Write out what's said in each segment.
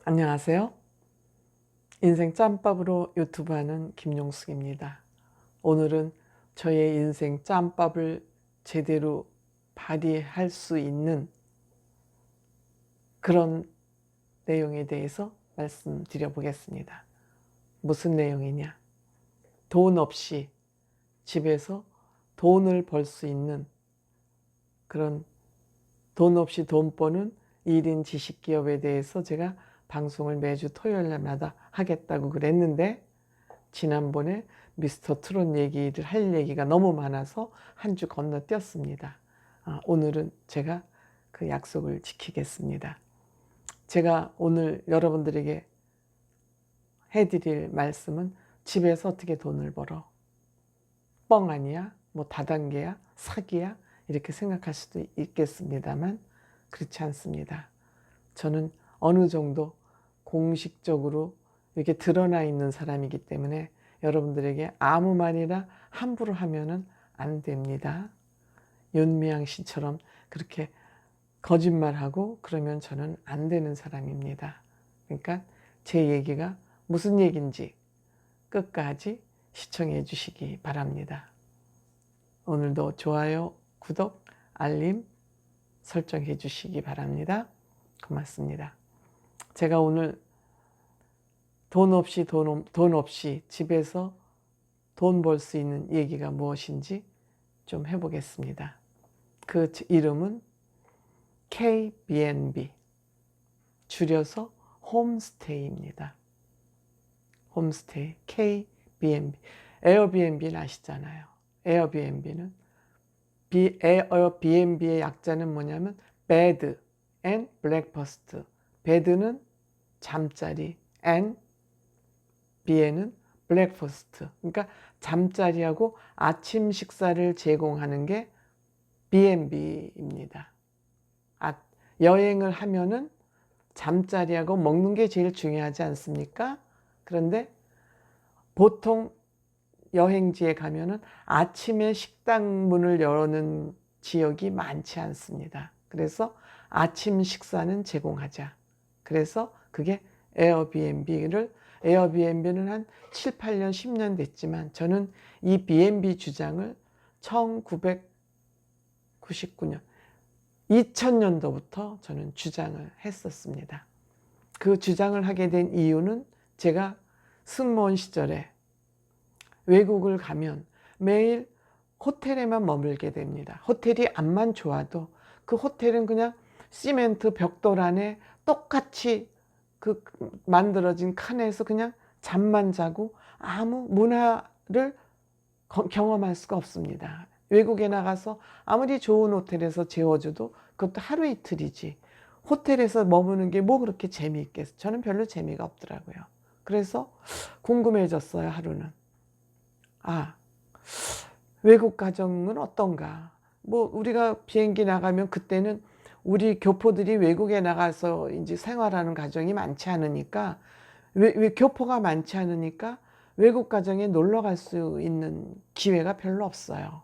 안녕하세요. 인생 짬밥으로 유튜브 하는 김용숙입니다. 오늘은 저의 인생 짬밥을 제대로 발휘할 수 있는 그런 내용에 대해서 말씀드려 보겠습니다. 무슨 내용이냐? 돈 없이 집에서 돈을 벌 수 있는 그런 돈 없이 돈 버는 1인 지식기업에 대해서 제가 방송을 매주 토요일마다 하겠다고 그랬는데 지난번에 미스터 트롯 얘기를 할 얘기가 너무 많아서 한 주 건너뛰었습니다. 오늘은 제가 그 약속을 지키겠습니다. 제가 오늘 여러분들에게 해드릴 말씀은 집에서 어떻게 돈을 벌어? 뻥 아니야? 뭐 다단계야? 사기야? 이렇게 생각할 수도 있겠습니다만 그렇지 않습니다. 저는 어느 정도 공식적으로 이렇게 드러나 있는 사람이기 때문에 여러분들에게 아무 말이나 함부로 하면은 안 됩니다. 윤미향 씨처럼 그렇게 거짓말하고 그러면 저는 안 되는 사람입니다. 그러니까 제 얘기가 무슨 얘기인지 끝까지 시청해 주시기 바랍니다. 오늘도 좋아요, 구독, 알림 설정해 주시기 바랍니다. 고맙습니다. 제가 오늘 돈 없이 집에서 돈 벌 수 있는 얘기가 무엇인지 좀 해보겠습니다. 그 이름은 KBNB, 줄여서 홈스테이입니다. 홈스테이, KBNB. 에어비앤비는 아시잖아요. 에어비앤비는 에어비앤비의 약자는 뭐냐면 Bed and Breakfast. bed는 잠자리, and B에는 breakfast. 그러니까 잠자리하고 아침 식사를 제공하는 게 B&B입니다. 여행을 하면은 잠자리하고 먹는 게 제일 중요하지 않습니까? 그런데 보통 여행지에 가면은 아침에 식당 문을 여는 지역이 많지 않습니다. 그래서 아침 식사는 제공하자. 그래서 그게 에어비앤비는 한 7, 8년, 10년 됐지만 저는 이 B&B 주장을 1999년, 2000년도부터 저는 주장을 했었습니다. 그 주장을 하게 된 이유는 제가 승무원 시절에 외국을 가면 매일 호텔에만 머물게 됩니다. 호텔이 암만 좋아도 그 호텔은 그냥 시멘트 벽돌 안에 똑같이 그 만들어진 칸에서 그냥 잠만 자고 아무 문화를 경험할 수가 없습니다. 외국에 나가서 아무리 좋은 호텔에서 재워줘도 그것도 하루 이틀이지 호텔에서 머무는 게 뭐 그렇게 재미있겠어. 저는 별로 재미가 없더라고요. 그래서 궁금해졌어요. 하루는 외국 가정은 어떤가. 뭐 우리가 비행기 나가면 그때는 우리 교포들이 외국에 나가서 이제 생활하는 가정이 많지 않으니까 교포가 많지 않으니까 외국 가정에 놀러 갈 수 있는 기회가 별로 없어요.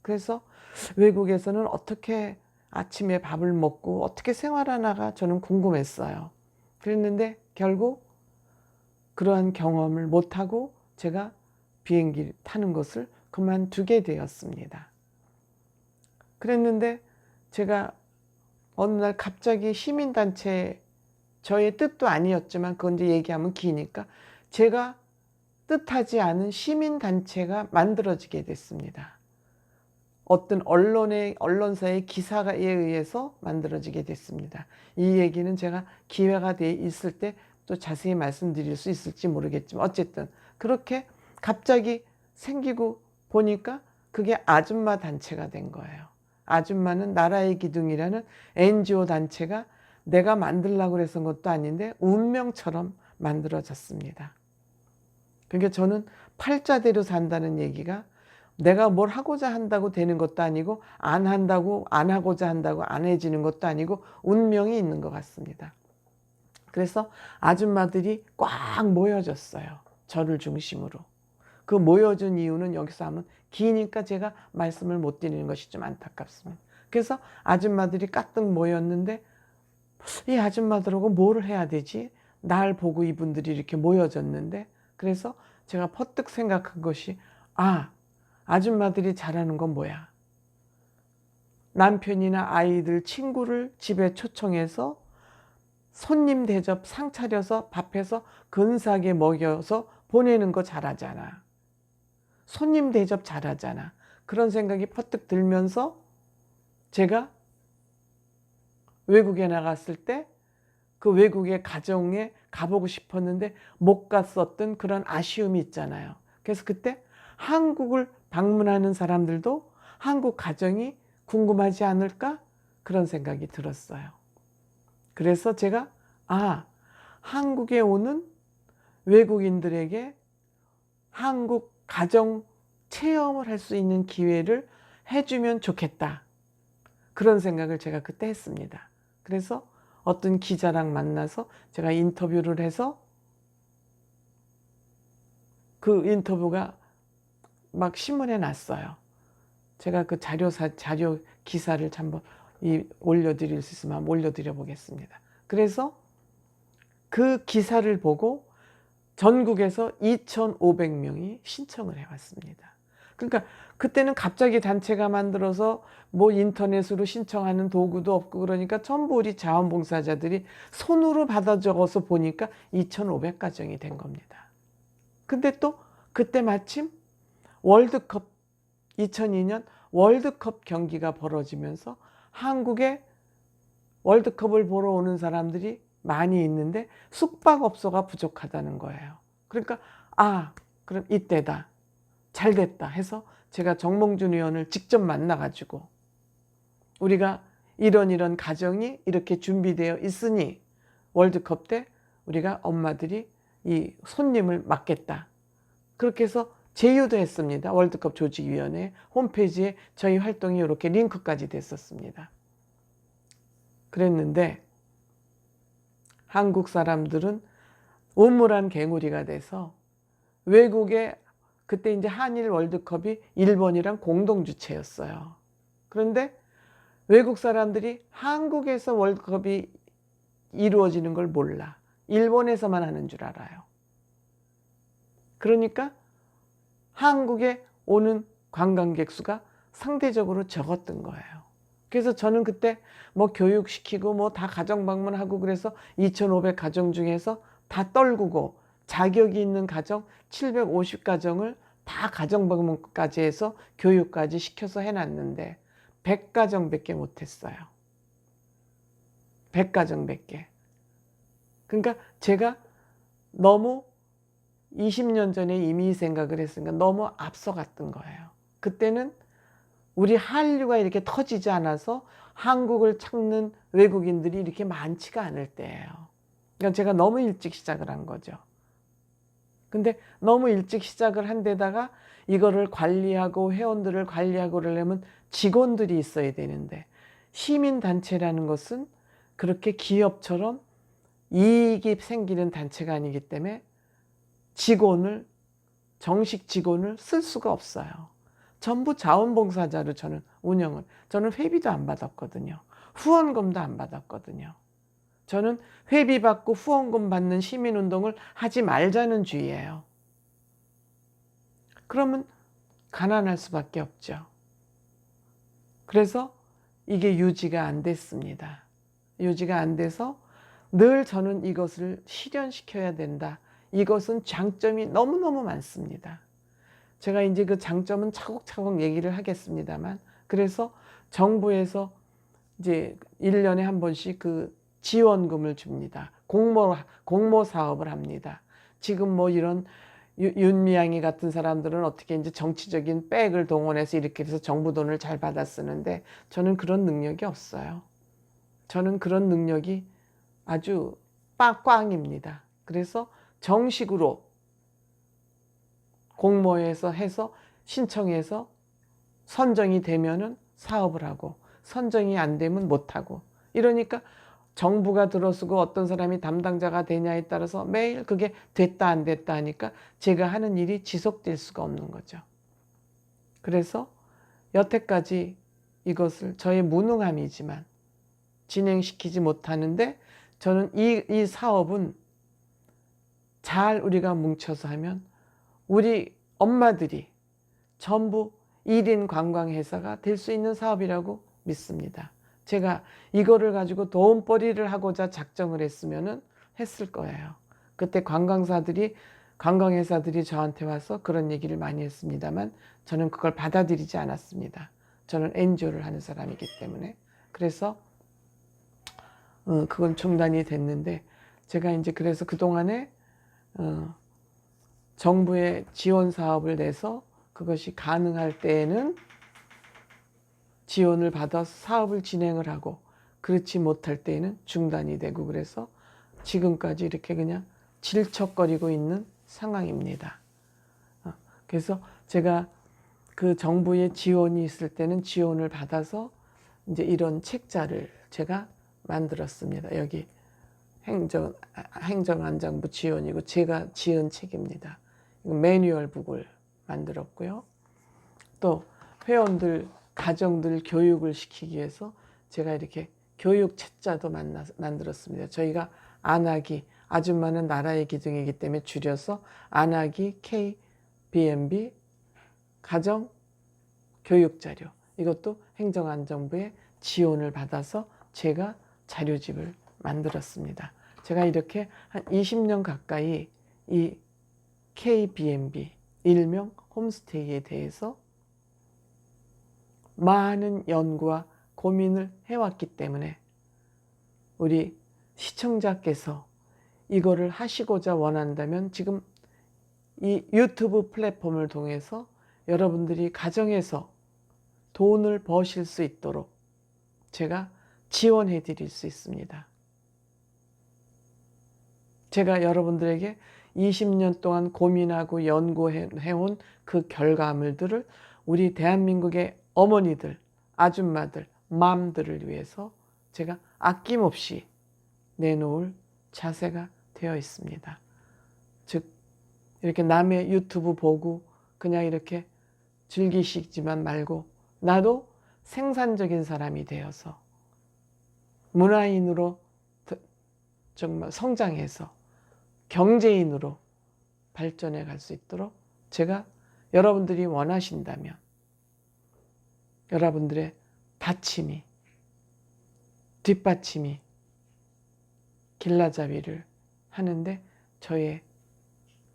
그래서 외국에서는 어떻게 아침에 밥을 먹고 어떻게 생활하나가 저는 궁금했어요. 그랬는데 결국 그러한 경험을 못하고 제가 비행기를 타는 것을 그만두게 되었습니다. 그랬는데 제가 어느 날 갑자기 시민단체, 저의 뜻도 아니었지만 그건 이제 얘기하면 기니까 제가 뜻하지 않은 시민단체가 만들어지게 됐습니다. 어떤 언론사의 기사에 의해서 만들어지게 됐습니다. 이 얘기는 제가 기회가 돼 있을 때 또 자세히 말씀드릴 수 있을지 모르겠지만 어쨌든 그렇게 갑자기 생기고 보니까 그게 아줌마 단체가 된 거예요. 아줌마는 나라의 기둥이라는 NGO 단체가 내가 만들려고 해서 것도 아닌데 운명처럼 만들어졌습니다. 그러니까 저는 팔자대로 산다는 얘기가 내가 뭘 하고자 한다고 되는 것도 아니고 안 한다고 안 하고자 한다고 안 해지는 것도 아니고 운명이 있는 것 같습니다. 그래서 아줌마들이 꽉 모여졌어요. 저를 중심으로. 그 모여준 이유는 여기서 하면 기니까 제가 말씀을 못 드리는 것이 좀 안타깝습니다. 그래서 아줌마들이 까뜩 모였는데 이 아줌마들하고 뭐를 해야 되지? 날 보고 이분들이 이렇게 모여졌는데, 그래서 제가 퍼뜩 생각한 것이, 아줌마들이 잘하는 건 뭐야? 남편이나 아이들, 친구를 집에 초청해서 손님 대접 상 차려서 밥해서 근사하게 먹여서 보내는 거 잘하잖아. 손님 대접 잘하잖아. 그런 생각이 퍼뜩 들면서 제가 외국에 나갔을 때 그 외국의 가정에 가보고 싶었는데 못 갔었던 그런 아쉬움이 있잖아요. 그래서 그때 한국을 방문하는 사람들도 한국 가정이 궁금하지 않을까? 그런 생각이 들었어요. 그래서 제가 한국에 오는 외국인들에게 한국 가정 체험을 할 수 있는 기회를 해주면 좋겠다. 그런 생각을 제가 그때 했습니다. 그래서 어떤 기자랑 만나서 제가 인터뷰를 해서 그 인터뷰가 막 신문에 났어요. 제가 그 자료 기사를 한번 올려드릴 수 있으면 올려드려 보겠습니다. 그래서 그 기사를 보고 전국에서 2,500명이 신청을 해왔습니다. 그러니까 그때는 갑자기 단체가 만들어서 뭐 인터넷으로 신청하는 도구도 없고 그러니까 전부 우리 자원봉사자들이 손으로 받아 적어서 보니까 2,500가정이 된 겁니다. 근데 또 그때 마침 월드컵 2002년 월드컵 경기가 벌어지면서 한국에 월드컵을 보러 오는 사람들이 많이 있는데 숙박업소가 부족하다는 거예요. 그러니까 그럼 이때다. 잘 됐다 해서 제가 정몽준 의원을 직접 만나가지고 우리가 이런 가정이 이렇게 준비되어 있으니 월드컵 때 우리가 엄마들이 이 손님을 맡겠다. 그렇게 해서 제휴도 했습니다. 월드컵 조직위원회 홈페이지에 저희 활동이 이렇게 링크까지 됐었습니다. 그랬는데 한국 사람들은 우물안 개구리가 돼서 외국에 그때 이제 한일 월드컵이 일본이랑 공동 주최였어요. 그런데 외국 사람들이 한국에서 월드컵이 이루어지는 걸 몰라. 일본에서만 하는 줄 알아요. 그러니까 한국에 오는 관광객 수가 상대적으로 적었던 거예요. 그래서 저는 그때 뭐 교육시키고 뭐 다 가정 방문하고 그래서 2,500 가정 중에서 다 떨구고 자격이 있는 가정 750가정을 다 가정 방문까지 해서 교육까지 시켜서 해놨는데 100가정밖에 못했어요. 100가정밖에. 그러니까 제가 너무 20년 전에 이미 생각을 했으니까 너무 앞서갔던 거예요. 그때는 우리 한류가 이렇게 터지지 않아서 한국을 찾는 외국인들이 이렇게 많지가 않을 때예요. 그러니까 제가 너무 일찍 시작을 한 거죠. 근데 너무 일찍 시작을 한 데다가 이거를 관리하고 회원들을 관리하고 그러려면 직원들이 있어야 되는데 시민단체라는 것은 그렇게 기업처럼 이익이 생기는 단체가 아니기 때문에 정식 직원을 쓸 수가 없어요. 전부 자원봉사자로 저는 회비도 안 받았거든요. 후원금도 안 받았거든요. 저는 회비 받고 후원금 받는 시민운동을 하지 말자는 주의예요. 그러면 가난할 수밖에 없죠. 그래서 이게 유지가 안 됐습니다. 유지가 안 돼서 늘 저는 이것을 실현시켜야 된다. 이것은 장점이 너무너무 많습니다. 제가 이제 그 장점은 차곡차곡 얘기를 하겠습니다만, 그래서 정부에서 이제 1년에 한 번씩 그 지원금을 줍니다. 공모 사업을 합니다. 지금 뭐 이런 윤미향이 같은 사람들은 어떻게 이제 정치적인 백을 동원해서 이렇게 해서 정부 돈을 잘 받아 쓰는데 저는 그런 능력이 없어요. 저는 그런 능력이 아주 꽝입니다. 그래서 정식으로 공모해서 해서 신청해서 선정이 되면은 사업을 하고 선정이 안 되면 못하고 이러니까 정부가 들어서고 어떤 사람이 담당자가 되냐에 따라서 매일 그게 됐다 안 됐다 하니까 제가 하는 일이 지속될 수가 없는 거죠. 그래서 여태까지 이것을 저의 무능함이지만 진행시키지 못하는데 저는 이 사업은 잘 우리가 뭉쳐서 하면 우리 엄마들이 전부 1인 관광회사가 될 수 있는 사업이라고 믿습니다. 제가 이거를 가지고 돈벌이를 하고자 작정을 했을 거예요. 그때 관광회사들이 저한테 와서 그런 얘기를 많이 했습니다만 저는 그걸 받아들이지 않았습니다. 저는 엔조를 하는 사람이기 때문에. 그래서 그건 중단이 됐는데, 제가 이제 그래서 그동안에 정부의 지원 사업을 내서 그것이 가능할 때에는 지원을 받아서 사업을 진행을 하고, 그렇지 못할 때에는 중단이 되고, 그래서 지금까지 이렇게 그냥 질척거리고 있는 상황입니다. 그래서 제가 그 정부의 지원이 있을 때는 지원을 받아서 이제 이런 책자를 제가 만들었습니다. 여기 행정안장부 지원이고 제가 지은 책입니다. 매뉴얼북을 만들었고요. 또 회원들, 가정들 교육을 시키기 위해서 제가 이렇게 교육 책자도 만들었습니다. 저희가 안하기, 아줌마는 나라의 기둥이기 때문에 줄여서 안하기 KBMB 가정 교육자료, 이것도 행정안전부의 지원을 받아서 제가 자료집을 만들었습니다. 제가 이렇게 한 20년 가까이 이 KBMB, 일명 홈스테이에 대해서 많은 연구와 고민을 해왔기 때문에 우리 시청자께서 이거를 하시고자 원한다면 지금 이 유튜브 플랫폼을 통해서 여러분들이 가정에서 돈을 버실 수 있도록 제가 지원해 드릴 수 있습니다. 제가 여러분들에게 20년 동안 고민하고 연구해온 그 결과물들을 우리 대한민국의 어머니들, 아줌마들, 맘들을 위해서 제가 아낌없이 내놓을 자세가 되어 있습니다. 즉 이렇게 남의 유튜브 보고 그냥 이렇게 즐기시지만 말고 나도 생산적인 사람이 되어서 문화인으로 정말 성장해서 경제인으로 발전해 갈 수 있도록 제가 여러분들이 원하신다면 여러분들의 받침이, 뒷받침이, 길라잡이를 하는데 저의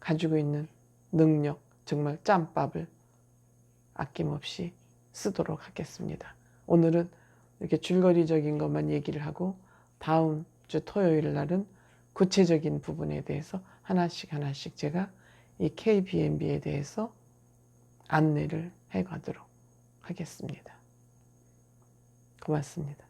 가지고 있는 능력, 정말 짬밥을 아낌없이 쓰도록 하겠습니다. 오늘은 이렇게 줄거리적인 것만 얘기를 하고 다음 주 토요일 날은 구체적인 부분에 대해서 하나씩 제가 이 KBMB에 대해서 안내를 해가도록 하겠습니다. 고맙습니다.